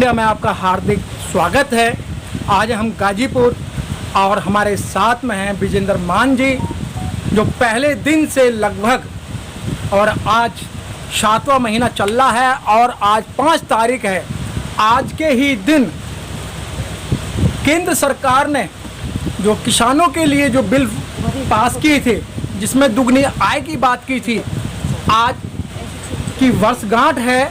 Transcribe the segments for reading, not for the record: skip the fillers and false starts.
Media में आपका हार्दिक स्वागत है। आज हम गाजीपुर और हमारे साथ में हैं विजेंद्र मान जी, जो पहले दिन से लगभग और आज 7वां महीना चल रहा है और आज 5 तारीख है। आज के ही दिन केंद्र सरकार ने जो किसानों के लिए जो बिल पास किए थे, जिसमें दुगनी आय की बात की थी, आज की वर्षगांठ है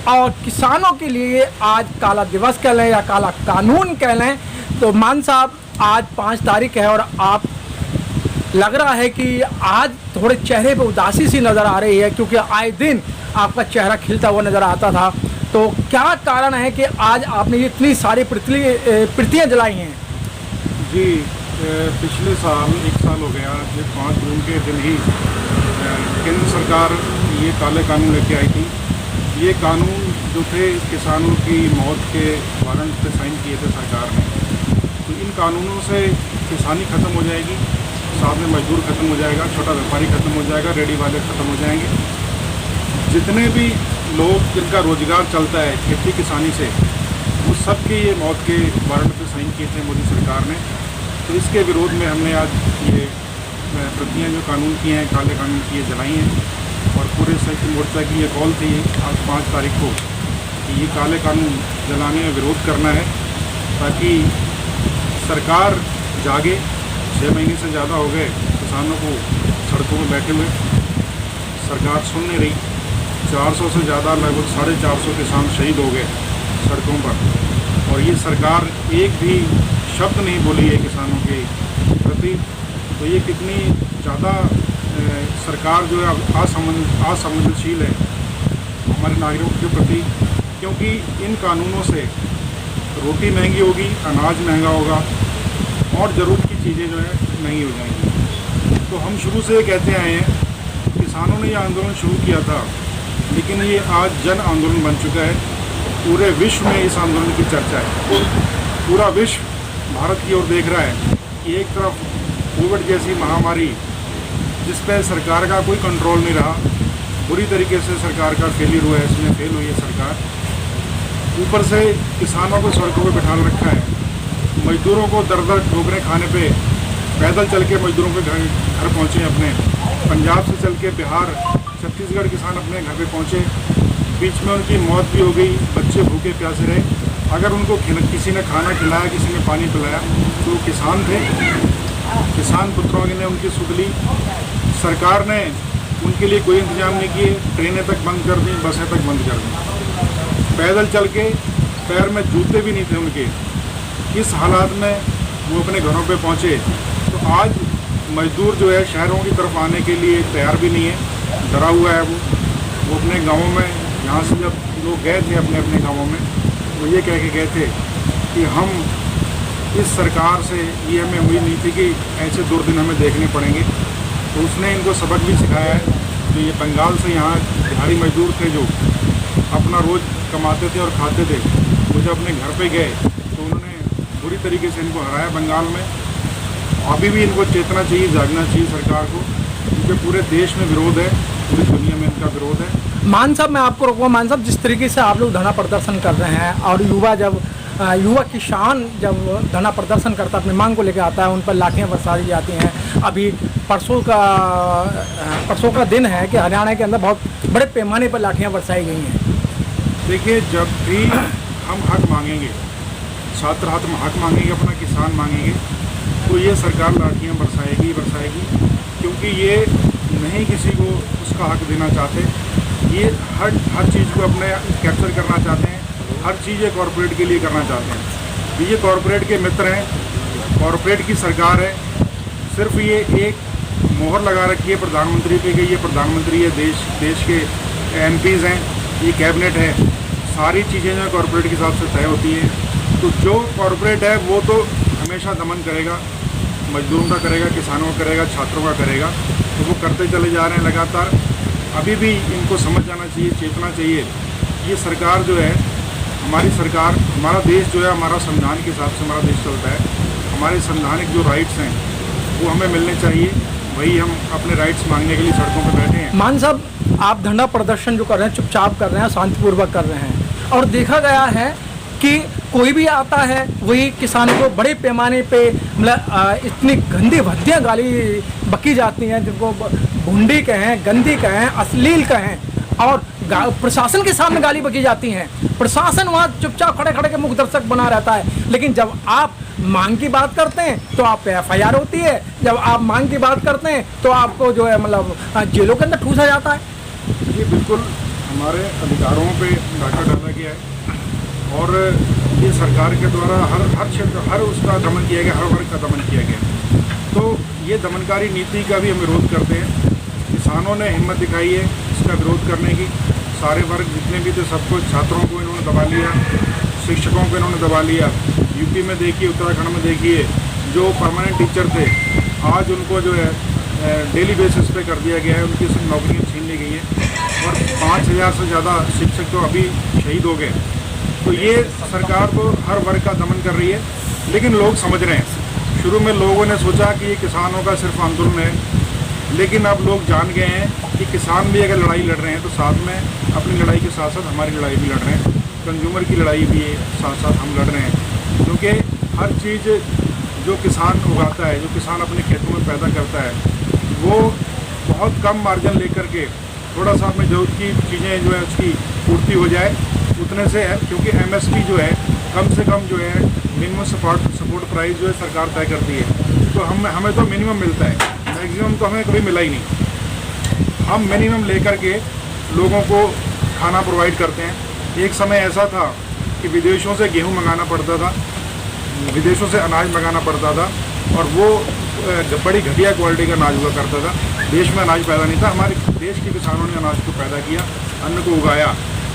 और किसानों के लिए आज काला दिवस कह लें या काला कानून कह लें। तो मान साहब, आज 5 तारीख है और आप लग रहा है कि आज थोड़े चेहरे पे उदासी सी नज़र आ रही है, क्योंकि आए दिन आपका चेहरा खिलता हुआ नज़र आता था। तो क्या कारण है कि आज आपने इतनी सारी प्रतियाँ जलाई हैं? जी, पिछले साल 1 साल हो गया, ये 5 जून के दिन ही केंद्र सरकार ये काले कानून लेके आई थी। ये कानून जो थे किसानों की मौत के वारंट पे साइन किए थे सरकार ने। तो इन कानूनों से किसानी ख़त्म हो जाएगी, साथ में मजदूर ख़त्म हो जाएगा, छोटा व्यापारी ख़त्म हो जाएगा, रेडी वाले ख़त्म हो जाएंगे। जितने भी लोग जिनका रोज़गार चलता है खेती किसानी से, वो सब के ये मौत के वारंट पे साइन किए थे मोदी सरकार ने। तो इसके विरोध में हमने आज ये प्रतियाँ जो कानून की हैं, काले कानून की, ये जलाई हैं। और पूरे संयुक्त मोर्चा की ये कॉल थी आज 5 तारीख को कि ये काले कानून जलाने में विरोध करना है, ताकि सरकार जागे। 6 महीने से ज़्यादा हो गए किसानों को सड़कों में बैठे हुए, सरकार सुन नहीं रही। 400 से ज़्यादा, लगभग 450 किसान शहीद हो गए सड़कों पर, और ये सरकार एक भी शब्द नहीं बोली है किसानों के प्रति। तो ये कितनी ज़्यादा सरकार जो है असंवेदनशील है हमारे नागरिकों के प्रति, क्योंकि इन कानूनों से रोटी महंगी होगी, अनाज महंगा होगा और ज़रूरत की चीज़ें जो है महंगी हो जाएंगी। तो हम शुरू से कहते आए हैं, किसानों ने यह आंदोलन शुरू किया था, लेकिन ये आज जन आंदोलन बन चुका है। पूरे विश्व में इस आंदोलन की चर्चा है। पूरा विश्व भारत की ओर देख रहा है कि एक तरफ कोविड जैसी महामारी, जिस पर सरकार का कोई कंट्रोल नहीं रहा, बुरी तरीके से सरकार का फेलियर हुआ है, इसमें फेल हुई है सरकार। ऊपर से किसानों को सड़कों पर बिठा रखा है, मजदूरों को दर ठोकरें खाने पे पैदल चल के मजदूरों के घर पहुँचे अपने। पंजाब से चल के बिहार, छत्तीसगढ़ किसान अपने घर पे पहुँचे। बीच में उनकी मौत भी हो गई, बच्चे भूखे प्यासे रहे। अगर उनको किसी ने खाना खिलाया, किसी ने पानी पिलाया, तो वो किसान थे। किसान पुत्रों ने उनकी सुध ली। सरकार ने उनके लिए कोई इंतजाम नहीं किए, ट्रेनें तक बंद कर दी, बसें तक बंद कर दी। पैदल चल के, पैर में जूते भी नहीं थे उनके, इस हालात में वो अपने घरों पे पहुँचे। तो आज मजदूर जो है शहरों की तरफ आने के लिए तैयार भी नहीं है, डरा हुआ है। वो अपने गाँवों में, यहाँ से जब लोग गए थे अपने अपने गाँवों में, वो ये कह के गए थे कि हम इस सरकार से, ये हमें उम्मीद नहीं थी कि ऐसे दुर्दिन हमें देखने पड़ेंगे। तो उसने इनको सबक भी सिखाया है। तो ये बंगाल से यहाँ दिहाड़ी मजदूर थे जो अपना रोज़ कमाते थे और खाते थे, वो जब अपने घर पे गए तो उन्होंने बुरी तरीके से इनको हराया बंगाल में। अभी भी इनको चेतना चाहिए, जागना चाहिए सरकार को, क्योंकि पूरे देश में विरोध है, पूरी दुनिया में इनका विरोध है। मान साहब, मैं आपको रोकूंगा। मान साहब, जिस तरीके से आप लोग धरना प्रदर्शन कर रहे हैं और युवा किसान जब धरना प्रदर्शन करता है, अपनी मांग को लेकर आता है, उन पर लाठियाँ बरसा दी जाती हैं। अभी परसों का दिन है कि हरियाणा के अंदर बहुत बड़े पैमाने पर लाठियाँ बरसाई गई हैं। देखिए, जब भी हम हक मांगेंगे, छात्र हक मांगेंगे, अपना किसान मांगेंगे, तो ये सरकार लाठियाँ बरसाएगी, क्योंकि ये नहीं किसी को उसका हक देना चाहते। ये हर चीज़ को अपने कैप्चर करना चाहते हैं, हर चीज़ ये कॉरपोरेट के लिए करना चाहते हैं। ये कॉरपोरेट के मित्र हैं, कॉरपोरेट की सरकार है। सिर्फ ये एक मोहर लगा रखी है प्रधानमंत्री पे कि ये प्रधानमंत्री है, देश के MPs हैं, ये कैबिनेट है। सारी चीज़ें जो कॉरपोरेट के हिसाब से तय होती हैं। तो जो कॉरपोरेट है वो तो हमेशा दमन करेगा, मजदूरों का करेगा, किसानों का करेगा, छात्रों का करेगा। तो वो करते चले जा रहे हैं लगातार। अभी भी इनको समझ जाना चाहिए, चेतना चाहिए। ये सरकार जो है, हमारी सरकार, हमारा देश जो है, हमारा संविधान के हिसाब से हमारा देश चलता है। हमारे संवैधानिक जो राइट्स हैं वो हमें मिलने चाहिए, वही हम अपने राइट्स मांगने के लिए सड़कों पर बैठे हैं। मान साहब, आप धरना प्रदर्शन जो कर रहे हैं, चुपचाप कर रहे हैं, शांतिपूर्वक कर रहे हैं, और देखा गया है कि कोई भी आता है वही किसानों को बड़े पैमाने पे मतलब इतनी गंदी भद्दियाँ गाली बकी जाती हैं, जिनको भुंडी कहें, गंदी कहें, अश्लील कहें, और प्रशासन के सामने गाली बकी जाती हैं। प्रशासन वहाँ चुपचाप खड़े खड़े के मुख दर्शक बना रहता है, लेकिन जब आप मांग की बात करते हैं तो आप पे FIR होती है, जब आप मांग की बात करते हैं तो आपको जो है मतलब जेलों के अंदर ठूसा जाता है। ये बिल्कुल हमारे अधिकारों पे डाका डाला गया है और ये सरकार के द्वारा हर क्षेत्र, हर उसका दमन किया गया, हर वर्ग का दमन किया गया। तो ये दमनकारी नीति का भी हम विरोध करते हैं। किसानों ने हिम्मत दिखाई है इसका विरोध करने की। सारे वर्ग जितने भी थे सबको, छात्रों को इन्होंने दबा लिया, शिक्षकों को इन्होंने दबा लिया। यूपी में देखिए, उत्तराखंड में देखिए, जो परमानेंट टीचर थे आज उनको जो है डेली बेसिस पे कर दिया गया है, उनकी सब नौकरियाँ छीन ली गई हैं और 5000 से ज़्यादा शिक्षक तो अभी शहीद हो गए। तो ये सरकार तो हर वर्ग का दमन कर रही है, लेकिन लोग समझ रहे हैं। शुरू में लोगों ने सोचा कि ये किसानों का सिर्फ आंदोलन है, लेकिन अब लोग जान गए हैं कि किसान भी अगर लड़ाई लड़ रहे हैं तो साथ में अपनी लड़ाई के साथ साथ हमारी लड़ाई भी लड़ रहे हैं, कंज्यूमर की लड़ाई भी साथ साथ हम लड़ रहे हैं। क्योंकि हर चीज़ जो किसान उगाता है, जो किसान अपने खेतों में पैदा करता है, वो बहुत कम मार्जिन लेकर के थोड़ा सा अपने ज़रूरत की चीज़ें जो है उसकी पूर्ति हो जाए उतने से है। क्योंकि MSP जो है कम से कम जो है मिनिमम सपोर्ट प्राइस जो है सरकार तय करती है, तो हमें तो मिनिमम मिलता है, मैक्सिमम तो हमें कभी मिला ही नहीं। हम मिनिमम लेकर के लोगों को खाना प्रोवाइड करते हैं। एक समय ऐसा था कि विदेशों से गेहूं मंगाना पड़ता था, विदेशों से अनाज मंगाना पड़ता था और वो बड़ी घटिया क्वालिटी का अनाज हुआ करता था। देश में अनाज पैदा नहीं था। हमारे देश के किसानों ने अनाज को पैदा किया, अन्न को उगाया,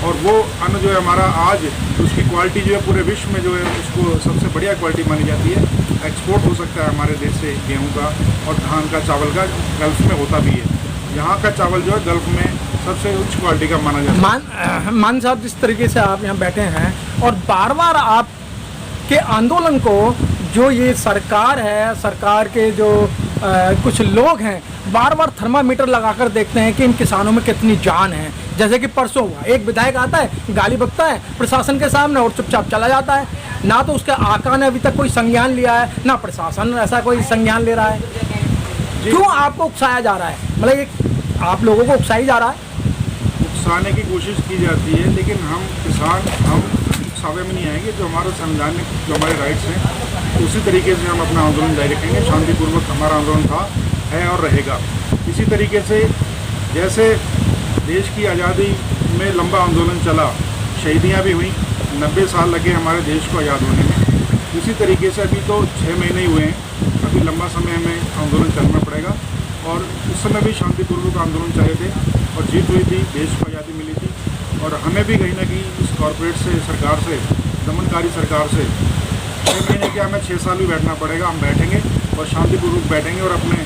और वो अन्न जो है हमारा आज उसकी क्वालिटी जो है पूरे विश्व में जो है उसको सबसे बढ़िया क्वालिटी मानी जाती है। एक्सपोर्ट हो सकता है हमारे देश से गेहूं का और धान का, चावल का, गल्फ में होता भी है। यहाँ का चावल जो है गल्फ में सबसे उच्च क्वालिटी का माना जाता है। मान साहब, जिस तरीके से आप यहाँ बैठे हैं और बार बार आप के आंदोलन को जो ये सरकार है, सरकार के जो कुछ लोग हैं, बार बार थर्मामीटर लगाकर देखते हैं कि इन किसानों में कितनी जान है। जैसे कि परसों हुआ, एक विधायक आता है, गाली बकता है प्रशासन के सामने और चुपचाप चला जाता है। ना तो उसके आका ने अभी तक कोई संज्ञान लिया है, ना प्रशासन ऐसा कोई संज्ञान ले रहा है। क्यों आपको उकसाया जा रहा है? मतलब एक आप लोगों को उकसाई जा रहा है। उकसाने की कोशिश की जाती है, लेकिन हम किसान हम सावे में नहीं आएंगे। जो हमारा संवैधानिक जो हमारे राइट्स हैं उसी तरीके से हम अपना आंदोलन जारी रखेंगे। शांतिपूर्वक हमारा आंदोलन था, है और रहेगा। इसी तरीके से जैसे देश की आज़ादी में लंबा आंदोलन चला, शहीदियाँ भी हुई, 90 साल लगे हमारे देश को आज़ाद होने में। इसी तरीके से अभी तो 6 महीने ही हुए हैं, अभी लंबा समय हमें आंदोलन करना पड़ेगा। और उस समय भी शांतिपूर्वक आंदोलन चले थे और जीत हुई थी, देश को आज़ादी मिली थी। और हमें भी कहीं ना कहीं इस कॉरपोरेट से, सरकार से, दमनकारी सरकार से 6 महीने क्या, हमें 6 साल भी बैठना पड़ेगा। हम बैठेंगे और शांतिपूर्वक बैठेंगे और अपने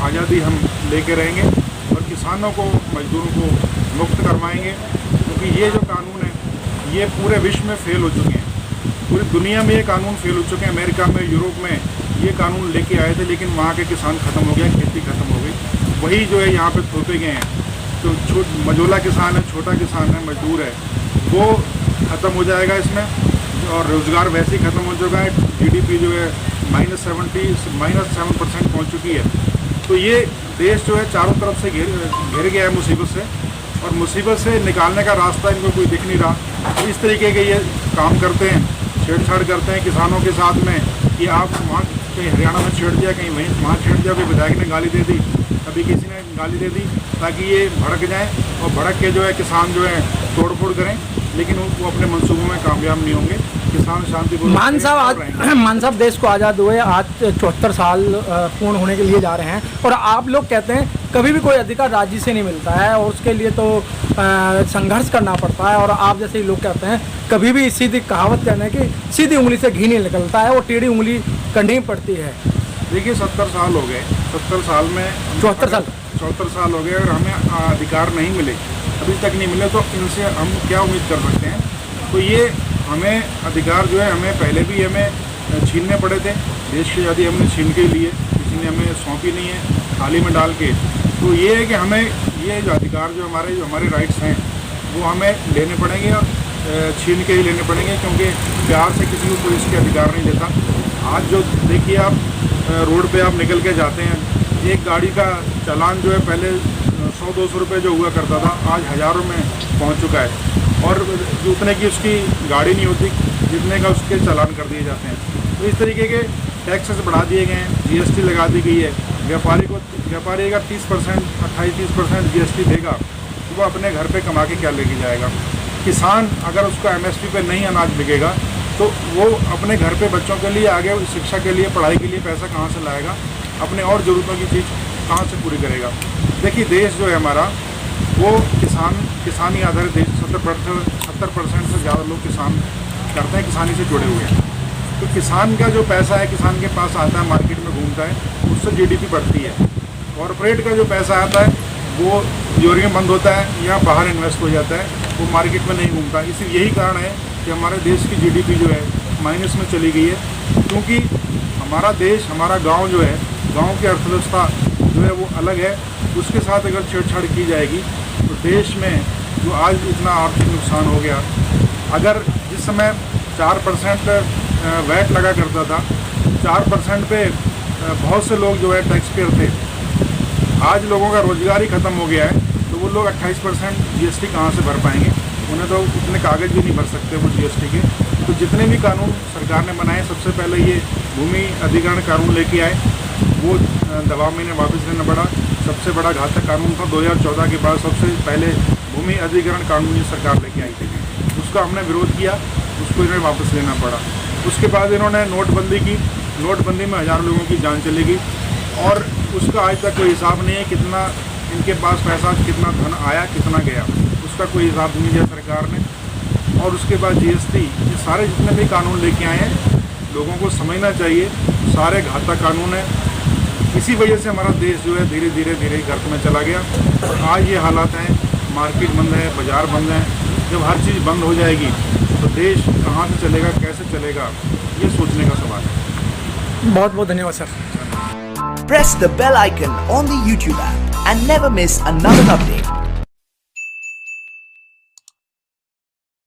आज़ादी हम लेके रहेंगे और किसानों को, मजदूरों को मुक्त करवाएंगे। क्योंकि ये जो कानून है ये पूरे विश्व में फेल हो चुके हैं, पूरी दुनिया में ये कानून फेल हो चुके हैं। अमेरिका में, यूरोप में ये कानून लेके आए थे, लेकिन वहाँ के किसान ख़त्म हो गया, खेती ख़त्म हो गई। वही जो है यहाँ पे थोपे गए हैं। तो मझोला किसान है, छोटा किसान है, मजदूर है, वो ख़त्म हो जाएगा इसमें। और रोज़गार वैसे ही ख़त्म हो चुका है। GDP जो है -7% पहुँच चुकी है। तो ये देश जो है चारों तरफ से घिर गया है मुसीबत से, और मुसीबत से निकालने का रास्ता इनको कोई दिख नहीं रहा। तो इस तरीके के ये काम करते हैं, छेड़छाड़ करते हैं किसानों के साथ में कि आप वहाँ कहीं हरियाणा में छेड़ दिया, कहीं वहाँ छेड़ दिया, कोई विधायक ने गाली दे दी, अभी किसी ने गाली दे दी, ताकि ये भड़क जाएं और भड़क के जो है किसान जो है तोड़फोड़ करें, लेकिन वो अपने मंसूबों में कामयाब नहीं होंगे। किसान शांतिपूर्वक। मान साहब, देश को आज़ाद हुए आज 74 साल पूर्ण होने के लिए जा रहे हैं, और आप लोग कहते हैं कभी भी कोई अधिकार राज्य से नहीं मिलता है और उसके लिए तो संघर्ष करना पड़ता है। और आप जैसे ही लोग कहते हैं कभी भी सीधी कहावत कहने की सीधी उंगली से घी नहीं निकलता है, वो टेढ़ी उंगली करनी पड़ती है। देखिए 70 साल हो गए, 70 साल में 74 साल हो गए और हमें अधिकार नहीं मिले, अभी तक नहीं मिले, तो इनसे हम क्या उम्मीद कर सकते हैं। तो ये हमें अधिकार जो है हमें पहले भी हमें छीनने पड़े थे। देश की आज़ादी हमने छीन के लिए, किसी ने हमें सौंपी नहीं है थाली में डाल के। तो ये है कि हमें ये जो अधिकार जो हमारे राइट्स हैं वो हमें लेने पड़ेंगे। और छीन के ही लेने पड़ेंगे, क्योंकि प्यार से किसी को कोई इसके अधिकार नहीं देता। आज जो देखिए आप रोड पे आप निकल के जाते हैं, एक गाड़ी का चालान जो है पहले 100-200 रुपये जो हुआ करता था, आज हज़ारों में पहुंच चुका है, और उतने की उसकी गाड़ी नहीं होती जितने का उसके चालान कर दिए जाते हैं। तो इस तरीके के टैक्सेस बढ़ा दिए गए हैं, जीएसटी लगा दी गई है। व्यापारी अगर 30%, 28-30% जीएसटी देगा तो वो अपने घर पे कमा के क्या लेके जाएगा। किसान अगर उसका एमएसपी पे नहीं अनाज बिकेगा तो वो अपने घर पे बच्चों के लिए, आगे शिक्षा के लिए, पढ़ाई के लिए पैसा कहाँ से लाएगा, अपने और ज़रूरतों की चीज़ कहाँ से पूरी करेगा। देखिए देश जो है हमारा वो किसानी आधारित देश, 70% से ज़्यादा लोग किसान करते हैं, किसानी से जुड़े हुए हैं। तो किसान का जो पैसा है किसान के पास आता है, मार्केट में घूमता है, उससे जीडीपी बढ़ती है। कॉरपोरेट का जो पैसा आता है वो तिजोरी में बंद होता है या बाहर इन्वेस्ट हो जाता है, वो मार्केट में नहीं घूमता। इसी यही कारण है कि हमारे देश की जीडीपी जो है माइनस में चली गई है, क्योंकि हमारा देश, हमारा गांव जो है, गांव की अर्थव्यवस्था जो है वो अलग है। उसके साथ अगर छेड़छाड़ की जाएगी तो देश में जो आज इतना आर्थिक नुकसान हो गया, अगर जिस समय 4% वैट लगा करता था, 4% पे बहुत से लोग जो है टैक्स पेयर थे, आज लोगों का रोजगार ही ख़त्म हो गया है, तो वो लोग 28% जीएसटी कहाँ से भर पाएंगे। उन्हें तो उतने कागज़ भी नहीं भर सकते वो जीएसटी के। तो जितने भी कानून सरकार ने बनाए, सबसे पहले ये भूमि अधिग्रहण कानून लेके आए, वो दबाव में इन्हें वापस लेना पड़ा। सबसे बड़ा घातक कानून था 2014 के बाद सबसे पहले भूमि अधिग्रहण कानून ये सरकार लेके आई थी, उसका हमने विरोध किया, उसको इन्हें वापस लेना पड़ा। उसके बाद इन्होंने नोटबंदी की, नोटबंदी में हज़ारों लोगों की जान चली गई, और उसका आज तक कोई हिसाब नहीं है कितना इनके पास पैसा, कितना धन आया, कितना गया, उसका कोई हिसाब नहीं दिया सरकार ने। और उसके बाद जीएसटी, ये सारे जितने भी कानून लेके आए हैं, लोगों को समझना चाहिए सारे घातक कानून हैं। इसी वजह से हमारा देश जो है धीरे धीरे गर्त में चला गया। आज ये हालात हैं, मार्केट बंद है, बाज़ार बंद है। जब हर चीज़ बंद हो जाएगी तो देश कहाँ से चलेगा, कैसे चलेगा, ये सोचने का सवाल है। बहुत बहुत धन्यवाद sir. Press the bell icon on the YouTube app and never miss another update.